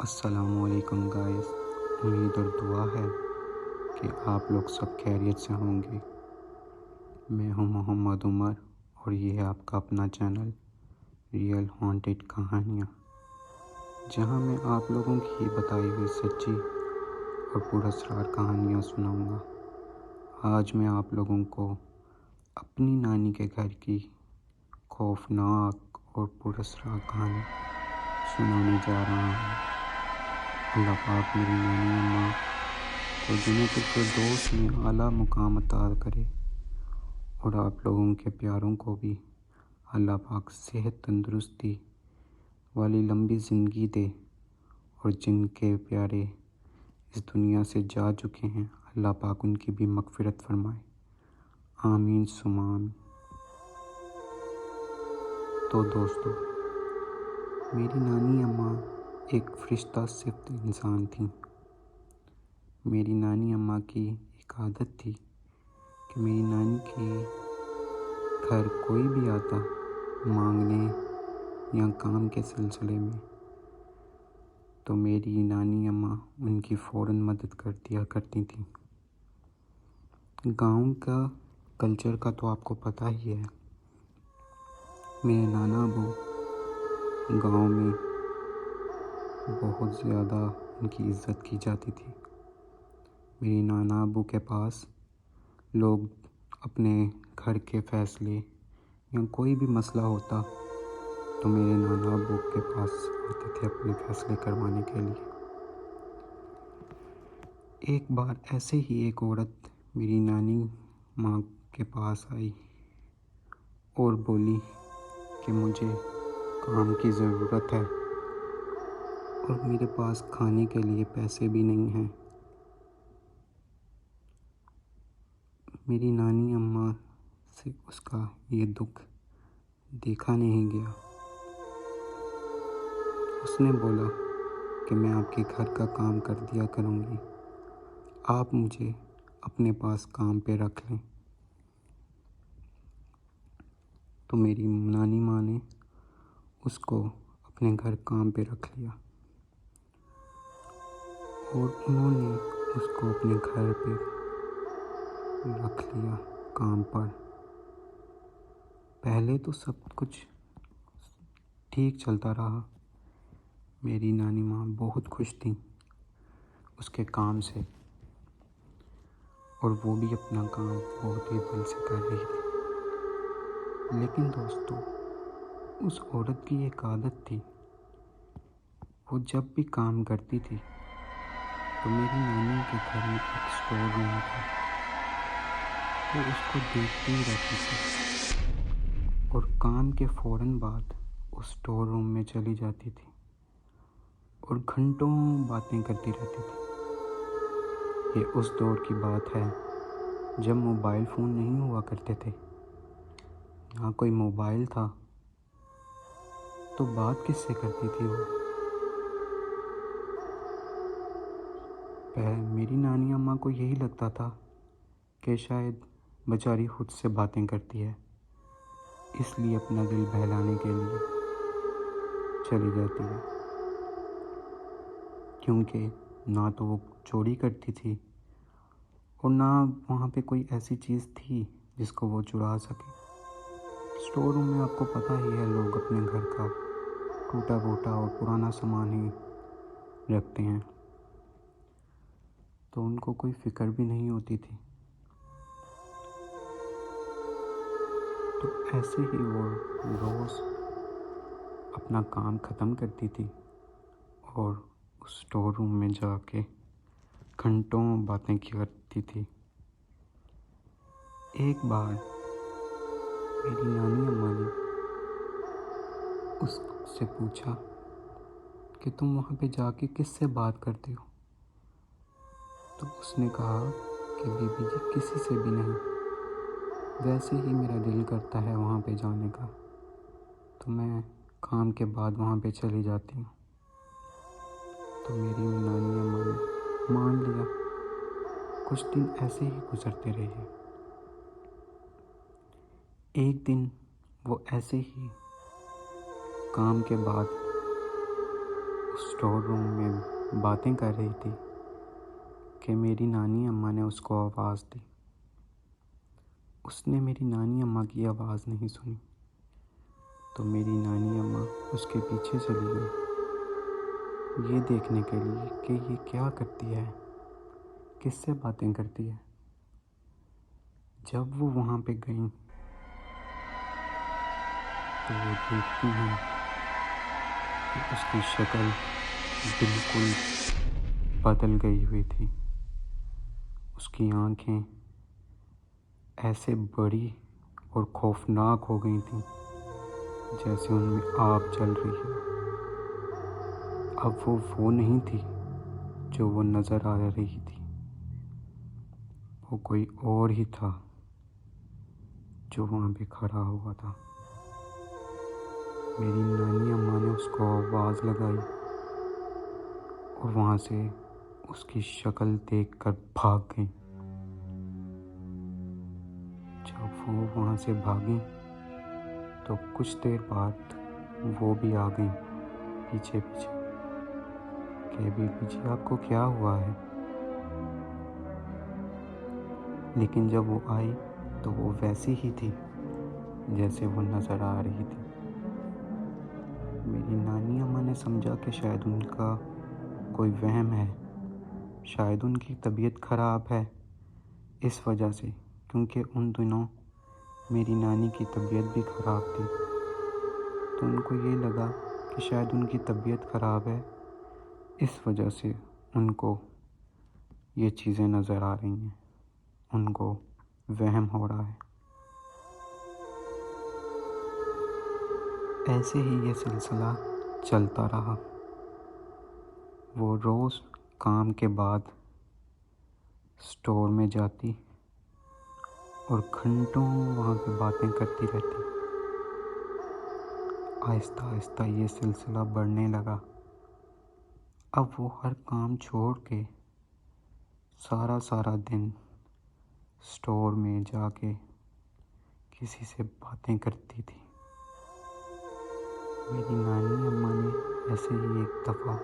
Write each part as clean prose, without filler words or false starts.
السلام علیکم گائز، امید اور دعا ہے کہ آپ لوگ سب خیریت سے ہوں گے۔ میں ہوں محمد عمر اور یہ ہے آپ کا اپنا چینل ریئل ہانٹیڈ کہانیاں، جہاں میں آپ لوگوں کی بتائی ہوئی سچی اور پراسرار کہانیاں سناؤں گا۔ آج میں آپ لوگوں کو اپنی نانی کے گھر کی خوفناک اور پراسرار کہانی سنانے جا رہا ہوں۔ اللہ پاک میری نانی اماں کو جنت الفردوس میں اعلیٰ مقام عطا کرے اور آپ لوگوں کے پیاروں کو بھی اللہ پاک صحت تندرستی والی لمبی زندگی دے، اور جن کے پیارے اس دنیا سے جا چکے ہیں اللہ پاک ان کی بھی مغفرت فرمائے، آمین ثم آمین۔ تو دوستو، میری نانی اماں ایک فرشتہ صفت انسان تھیں۔ میری نانی اماں کی ایک عادت تھی کہ میری نانی کے گھر کوئی بھی آتا مانگنے یا کام کے سلسلے میں، تو میری نانی اماں ان کی فوراً مدد کر دیا کرتی تھیں۔ گاؤں کا کلچر کا تو آپ کو پتہ ہی ہے۔ میرے نانا ابو گاؤں میں بہت زیادہ ان کی عزت کی جاتی تھی۔ میری نانا ابو کے پاس لوگ اپنے گھر کے فیصلے یا کوئی بھی مسئلہ ہوتا تو میرے نانا ابو کے پاس آتے تھے اپنے فیصلے کروانے کے لیے۔ ایک بار ایسے ہی ایک عورت میری نانی ماں کے پاس آئی اور بولی کہ مجھے کام کی ضرورت ہے اور میرے پاس کھانے کے لیے پیسے بھی نہیں ہیں۔ میری نانی اماں سے اس کا یہ دکھ دیکھا نہیں گیا۔ اس نے بولا کہ میں آپ کے گھر کا کام کر دیا کروں گی، آپ مجھے اپنے پاس کام پہ رکھ لیں۔ تو میری نانی ماں نے اس کو اپنے گھر کام پہ رکھ لیا اور انہوں نے اس کو اپنے گھر پہ رکھ لیا کام پر۔ پہلے تو سب کچھ ٹھیک چلتا رہا۔ میری نانی ماں بہت خوش تھیں اس کے کام سے، اور وہ بھی اپنا کام بہت ہی دل سے کر رہی تھی۔ لیکن دوستو، اس عورت کی ایک عادت تھی، وہ جب بھی کام کرتی تھی تو میری نانی کے گھر میں ایک اسٹور روم تھا، وہ اس کو دیکھتی ہی رہتی تھی اور کام کے فوراً بعد اس اسٹور روم میں چلی جاتی تھی اور گھنٹوں باتیں کرتی رہتی تھی۔ یہ اس دور کی بات ہے جب موبائل فون نہیں ہوا کرتے تھے، نہ کوئی موبائل تھا، تو بات کس سے کرتی تھی وہ؟ میری نانی اماں کو یہی لگتا تھا کہ شاید بیچاری خود سے باتیں کرتی ہے، اس لیے اپنا دل بہلانے کے لیے چلی جاتی ہے، کیونکہ نہ تو وہ چوری کرتی تھی اور نہ وہاں پہ کوئی ایسی چیز تھی جس کو وہ چرا سکے۔ اسٹور روم میں آپ کو پتہ ہی ہے، لوگ اپنے گھر کا ٹوٹا پھوٹا اور پرانا سامان ہی رکھتے ہیں، تو ان کو کوئی فکر بھی نہیں ہوتی تھی۔ تو ایسے ہی وہ روز اپنا کام ختم کرتی تھی اور اس اسٹور روم میں جا کے گھنٹوں باتیں کرتی تھی۔ ایک بار میری نانی اماں نے اس سے پوچھا کہ تم وہاں پہ جا کے کس سے بات کرتے ہو؟ تو اس نے کہا کہ بی بی جی کسی سے بھی نہیں، ویسے ہی میرا دل کرتا ہے وہاں پہ جانے کا، تو میں کام کے بعد وہاں پہ چلی جاتی ہوں۔ تو میری نانی اماں نے مان لیا۔ کچھ دن ایسے ہی گزرتے رہے۔ ایک دن وہ ایسے ہی کام کے بعد اس اسٹور روم میں باتیں کر رہی تھی کہ میری نانی اماں نے اس کو آواز دی۔ اس نے میری نانی اماں کی آواز نہیں سنی، تو میری نانی اماں اس کے پیچھے چلی گئی، یہ دیکھنے کے لیے کہ یہ کیا کرتی ہے، کس سے باتیں کرتی ہے۔ جب وہ وہاں پہ گئیں تو وہ دیکھتی ہیں کہ اس کی شکل بالکل بدل گئی ہوئی تھی۔ اس کی آنکھیں ایسے بڑی اور خوفناک ہو گئی تھیں جیسے ان میں آگ جل رہی ہے۔ اب وہ نہیں تھی جو وہ نظر آ رہی تھی، وہ کوئی اور ہی تھا جو وہاں پہ کھڑا ہوا تھا۔ میری نانی اماں نے اس کو آواز لگائی اور وہاں سے اس کی شکل دیکھ کر بھاگ گئی۔ جب وہ وہاں سے بھاگیں تو کچھ دیر بعد وہ بھی آ گئیں پیچھے پیچھے کہ بیبی جی آپ کو کیا ہوا ہے؟ لیکن جب وہ آئی تو وہ ویسی ہی تھی جیسے وہ نظر آ رہی تھی۔ میری نانی اماں نے سمجھا کہ شاید ان کا کوئی وہم ہے، شاید ان کی طبیعت خراب ہے اس وجہ سے، کیونکہ ان دنوں میری نانی کی طبیعت بھی خراب تھی۔ تو ان کو یہ لگا کہ شاید ان کی طبیعت خراب ہے، اس وجہ سے ان کو یہ چیزیں نظر آ رہی ہیں، ان کو وہم ہو رہا ہے۔ ایسے ہی یہ سلسلہ چلتا رہا۔ وہ روز کام کے بعد اسٹور میں جاتی اور گھنٹوں وہاں پہ باتیں کرتی رہتی۔ آہستہ آہستہ یہ سلسلہ بڑھنے لگا۔ اب وہ ہر کام چھوڑ کے سارا دن اسٹور میں جا کے کسی سے باتیں کرتی تھی۔ میری نانی اماں نے ایسے ہی ایک دفعہ،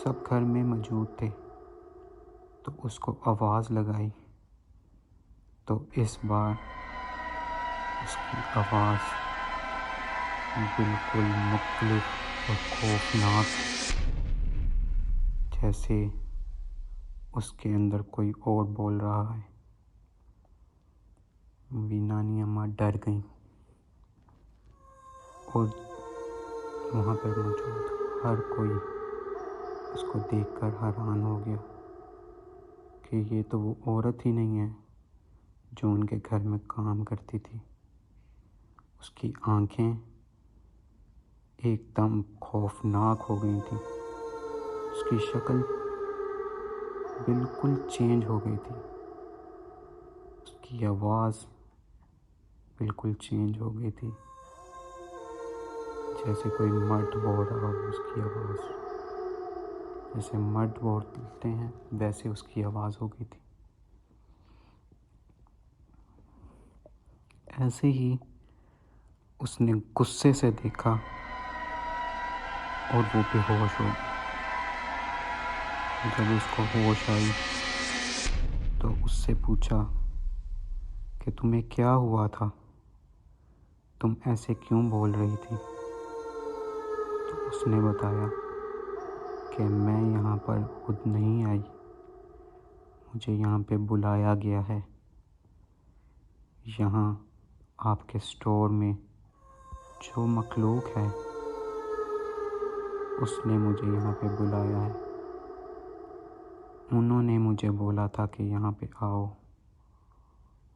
سب گھر میں موجود تھے تو اس کو آواز لگائی، تو اس بار اس کی آواز بالکل مختلف اور خوفناک، جیسے اس کے اندر کوئی اور بول رہا ہے۔ میری نانی اماں ڈر گئیں اور وہاں پر موجود ہر کوئی اس کو دیکھ کر حیران ہو گیا کہ یہ تو وہ عورت ہی نہیں ہے جو ان کے گھر میں کام کرتی تھی۔ اس کی آنکھیں ایک دم خوفناک ہو گئی تھیں، اس کی شکل بالکل چینج ہو گئی تھی، اس کی آواز بالکل چینج ہو گئی تھی، جیسے کوئی مرد بول رہا ہو۔ اس کی آواز جیسے مرد بولتے ہیں ویسے اس کی آواز ہو گئی تھی۔ ایسے ہی اس نے غصے سے دیکھا اور وہ بے ہوش ہو گئی۔ جب اس کو ہوش آئی تو اس سے پوچھا کہ تمہیں کیا ہوا تھا، تم ایسے کیوں بول رہی تھی؟ تو اس نے بتایا کہ میں یہاں پر خود نہیں آئی، مجھے یہاں پہ بلایا گیا ہے۔ یہاں آپ کے اسٹور میں جو مخلوق ہے اس نے مجھے یہاں پہ بلایا ہے، انہوں نے مجھے بولا تھا کہ یہاں پہ آؤ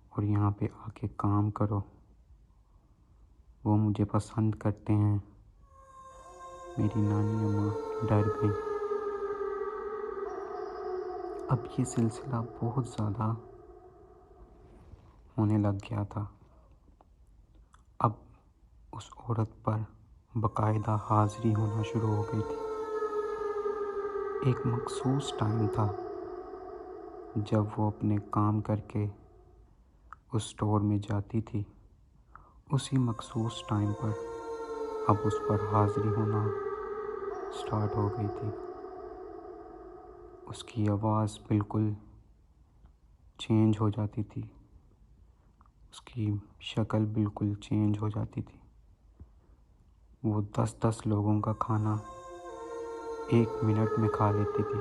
اور یہاں پہ آ کے کام کرو، وہ مجھے پسند کرتے ہیں۔ میری نانی اماں ڈر گئیں۔ اب یہ سلسلہ بہت زیادہ ہونے لگ گیا تھا۔ اب اس عورت پر باقاعدہ حاضری ہونا شروع ہو گئی تھی۔ ایک مخصوص ٹائم تھا جب وہ اپنے کام کر کے اس اسٹور میں جاتی تھی، اسی مخصوص ٹائم پر اب اس پر حاضری ہونا سٹارٹ ہو گئی تھی۔ اس کی آواز بالکل چینج ہو جاتی تھی، اس کی شکل بالکل چینج ہو جاتی تھی۔ وہ 10 لوگوں کا کھانا 1 منٹ میں کھا لیتی تھی۔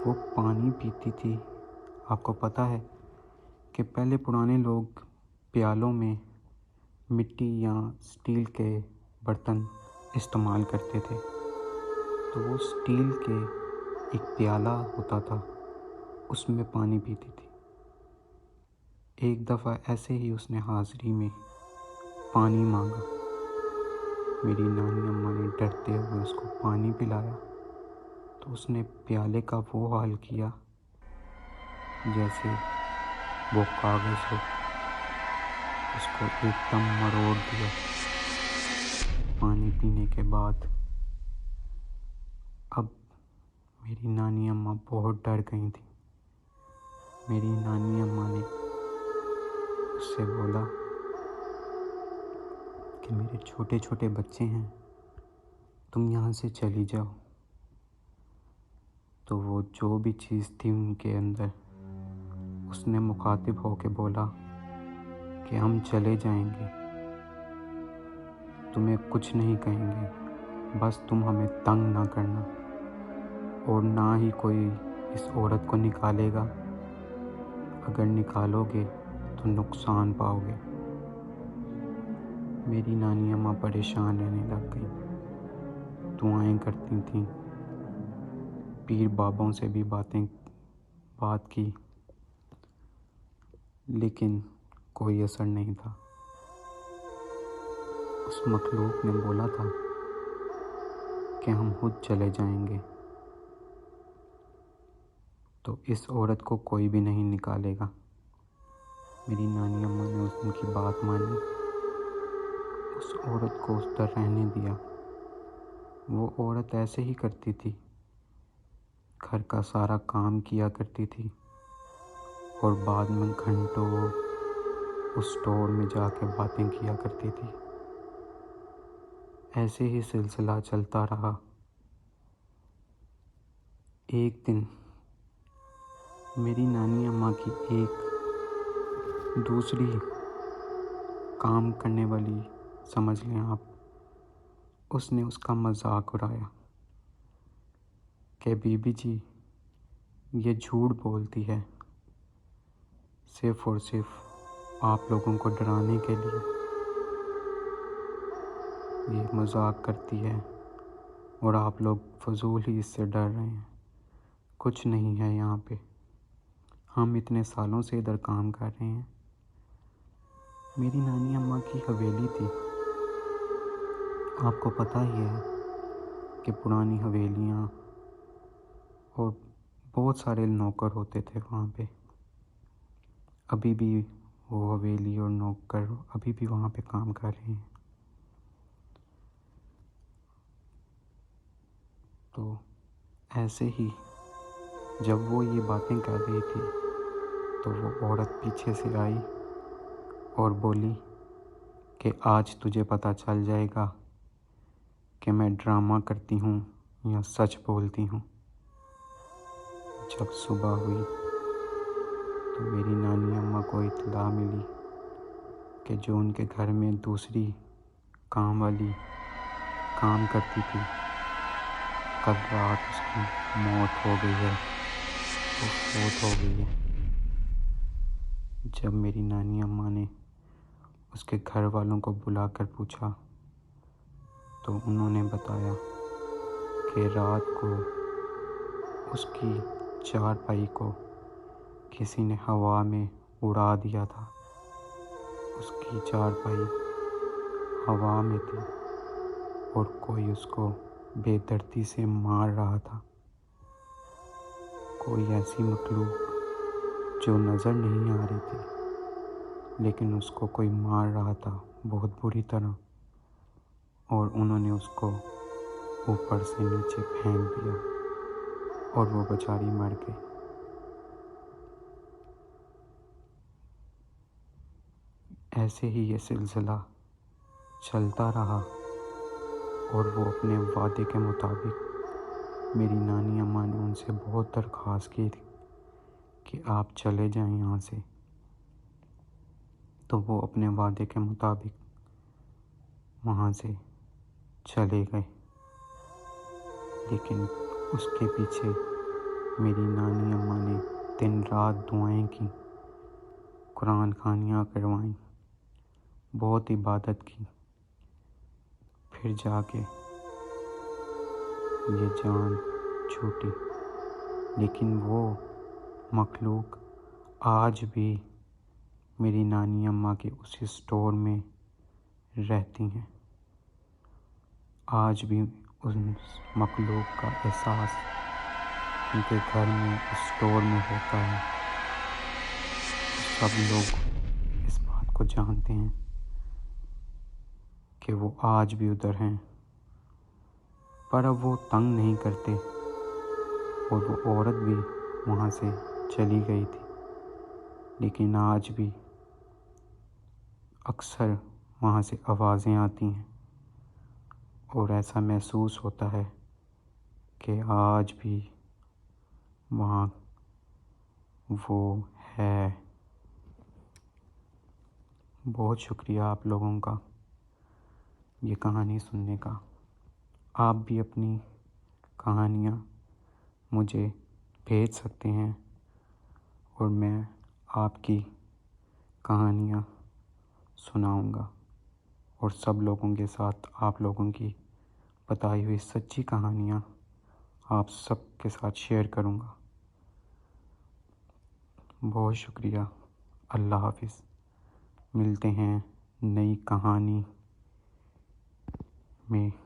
وہ پانی پیتی تھی۔ آپ کو پتہ ہے کہ پہلے پرانے لوگ پیالوں میں مٹی یا اسٹیل کے برتن استعمال کرتے تھے، تو وہ اسٹیل کے ایک پیالہ ہوتا تھا، اس میں پانی پیتی تھی۔ ایک دفعہ ایسے ہی اس نے حاضری میں پانی مانگا۔ میری نانی اماں نے ڈرتے ہوئے اس کو پانی پلایا، تو اس نے پیالے کا وہ حال کیا جیسے وہ کاغذ ہو، اس کو ایک دم مروڑ دیا۔ پانی پینے کے بعد اب میری نانی اماں بہت ڈر گئی تھیں۔ میری نانی اماں نے اس سے بولا کہ میرے چھوٹے چھوٹے بچے ہیں، تم یہاں سے چلی جاؤ۔ تو وہ جو بھی چیز تھی ان کے اندر، اس نے مخاطب ہو کے بولا کہ ہم چلے جائیں گے، تمہیں کچھ نہیں کہیں گے، بس تم ہمیں تنگ نہ کرنا، اور نہ ہی کوئی اس عورت کو نکالے گا، اگر نکالو گے تو نقصان پاؤ گے۔ میری نانی اماں پریشان رہنے لگ گئیں، دعائیں کرتی تھیں، پیر بابوں سے بھی بات کی، لیکن کوئی اثر نہیں تھا۔ اس مخلوق نے بولا تھا کہ ہم خود چلے جائیں گے، تو اس عورت کو کوئی بھی نہیں نکالے گا۔ میری نانی اماں نے ان کی بات مانی، اس عورت کو اس طرح رہنے دیا۔ وہ عورت ایسے ہی کرتی تھی، گھر کا سارا کام کیا کرتی تھی، اور بعد میں گھنٹوں اس اسٹور میں جا کے باتیں کیا کرتی تھی۔ ایسے ہی سلسلہ چلتا رہا۔ ایک دن میری نانی اماں کی ایک دوسری کام کرنے والی، سمجھ لیں آپ، اس نے اس کا مذاق اڑایا کہ بی بی جی یہ جھوٹ بولتی ہے، صرف اور صرف آپ لوگوں کو ڈرانے کے لیے یہ مذاق کرتی ہے، اور آپ لوگ فضول ہی اس سے ڈر رہے ہیں، کچھ نہیں ہے یہاں پہ، ہم اتنے سالوں سے ادھر کام کر رہے ہیں۔ میری نانی اماں کی حویلی تھی، آپ کو پتہ ہی ہے کہ پرانی حویلیاں اور بہت سارے نوکر ہوتے تھے وہاں پہ۔ ابھی بھی وہ حویلی اور نوکر ابھی بھی وہاں پہ کام کر رہے ہیں۔ تو ایسے ہی جب وہ یہ باتیں کر رہی تھی، تو وہ عورت پیچھے سے آئی اور بولی کہ آج تجھے پتہ چل جائے گا کہ میں ڈرامہ کرتی ہوں یا سچ بولتی ہوں۔ جب صبح ہوئی تو میری نانی اماں کو اطلاع ملی کہ جو ان کے گھر میں دوسری کام والی کام کرتی تھی، کل رات اس کی موت ہو گئی ہے، وہ فوت ہو گئی ہے۔ جب میری نانی اماں نے اس کے گھر والوں کو بلا کر پوچھا، تو انہوں نے بتایا کہ رات کو اس کی چارپائی کو کسی نے ہوا میں اڑا دیا تھا۔ اس کی چارپائی ہوا میں تھی اور کوئی اس کو بے دردی سے مار رہا تھا۔ کوئی ایسی مخلوق جو نظر نہیں آ رہی تھی، لیکن اس کو کوئی مار رہا تھا بہت بری طرح، اور انہوں نے اس کو اوپر سے نیچے پھینک دیا اور وہ بیچاری مر گئی۔ ایسے ہی یہ سلسلہ چلتا رہا۔ اور وہ اپنے وعدے کے مطابق میری نانی اماں نے ان سے بہت درخواست کی تھی کہ آپ چلے جائیں یہاں سے، تو وہ اپنے وعدے کے مطابق وہاں سے چلے گئے۔ لیکن اس کے پیچھے میری نانی اماں نے دن رات دعائیں کیں، قرآن خوانیاں کروائیں، بہت عبادت کی، پھر جا کے یہ جان چھوٹی۔ لیکن وہ مخلوق آج بھی میری نانی اماں کے اسی اسٹور میں رہتی ہیں۔ آج بھی اس مخلوق کا احساس ان کے گھر میں اسٹور میں ہوتا ہے۔ سب لوگ اس بات کو جانتے ہیں کہ وہ آج بھی ادھر ہیں، پر اب وہ تنگ نہیں کرتے، اور وہ عورت بھی وہاں سے چلی گئی تھی، لیکن آج بھی اکثر وہاں سے آوازیں آتی ہیں، اور ایسا محسوس ہوتا ہے کہ آج بھی وہاں وہ ہے۔ بہت شکریہ آپ لوگوں کا یہ کہانی سننے کا۔ آپ بھی اپنی کہانیاں مجھے بھیج سکتے ہیں، اور میں آپ کی کہانیاں سناؤں گا، اور سب لوگوں کے ساتھ آپ لوگوں کی بتائی ہوئی سچی کہانیاں آپ سب کے ساتھ شیئر کروں گا۔ بہت شکریہ۔ اللہ حافظ۔ ملتے ہیں نئی کہانی میں۔